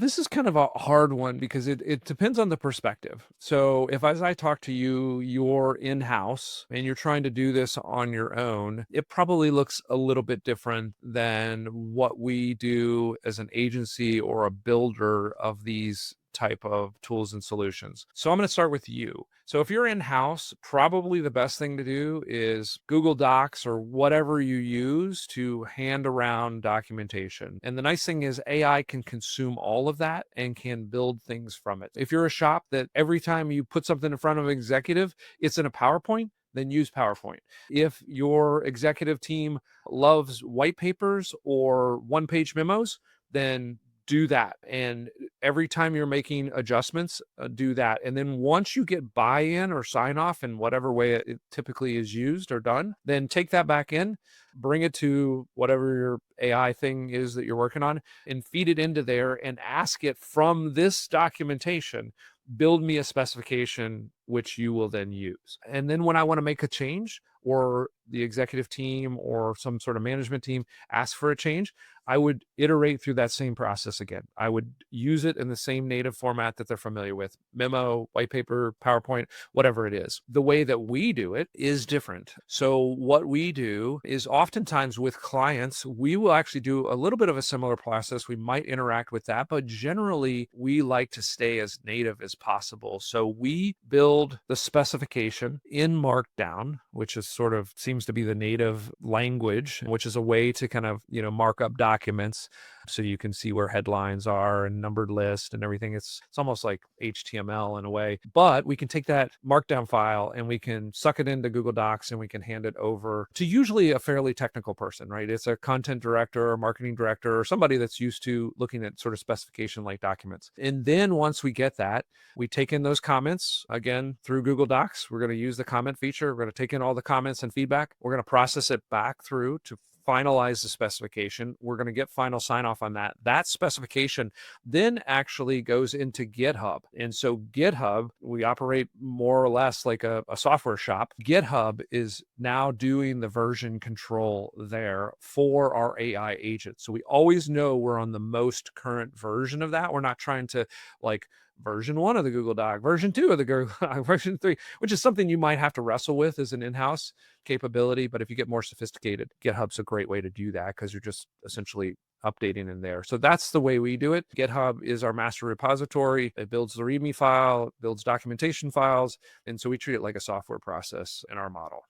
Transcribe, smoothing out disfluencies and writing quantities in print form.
This is kind of a hard one because it depends on the perspective. So if as I talk to you, you're in-house and you're trying to do this on your own, it probably looks a little bit different than what we do as an agency or a builder of these type of tools and solutions. So I'm going to start with you. So if you're in-house, probably the best thing to do is Google Docs or whatever you use to hand around documentation. And the nice thing is AI can consume all of that and can build things from it. If you're a shop that every time you put something in front of an executive, it's in a PowerPoint, then use PowerPoint. If your executive team loves white papers or one-page memos, then do that. And every time you're making adjustments, do that. And then once you get buy-in or sign off in whatever way it typically is used or done, then take that back in, bring it to whatever your AI thing is that you're working on, and feed it into there and ask it from this documentation, build me a specification which you will then use. And then when I want to make a change, or the executive team or some sort of management team ask for a change, I would iterate through that same process again. I would use it in the same native format that they're familiar with: memo, white paper, PowerPoint, whatever it is. The way that we do it is different. So, what we do is oftentimes with clients, we will actually do a little bit of a similar process. We might interact with that, but generally, we like to stay as native as possible. So, we build the specification in Markdown, which is sort of seems to be the native language, which is a way to kind of, mark up documents so you can see where headlines are and numbered list and everything. It's almost like HTML in a way, but we can take that Markdown file and we can suck it into Google Docs and we can hand it over to usually a fairly technical person, right? It's a content director or marketing director or somebody that's used to looking at sort of specification like documents. And then once we get that, we take in those comments again through Google Docs. We're going to use the comment feature. We're going to take in all the comments and feedback. We're going to process it back through to finalize the specification. We're going to get final sign off on that. That specification then actually goes into GitHub. And so GitHub, we operate more or less like a software shop. GitHub is now doing the version control there for our AI agent. So we always know we're on the most current version of that. We're not trying to like version 1 of the Google Doc, version 2 of the Google Doc, version 3, which is something you might have to wrestle with as an in-house capability. But if you get more sophisticated, GitHub's a great way to do that because you're just essentially updating in there. So that's the way we do it. GitHub is our master repository. It builds the README file, builds documentation files. And so we treat it like a software process in our model.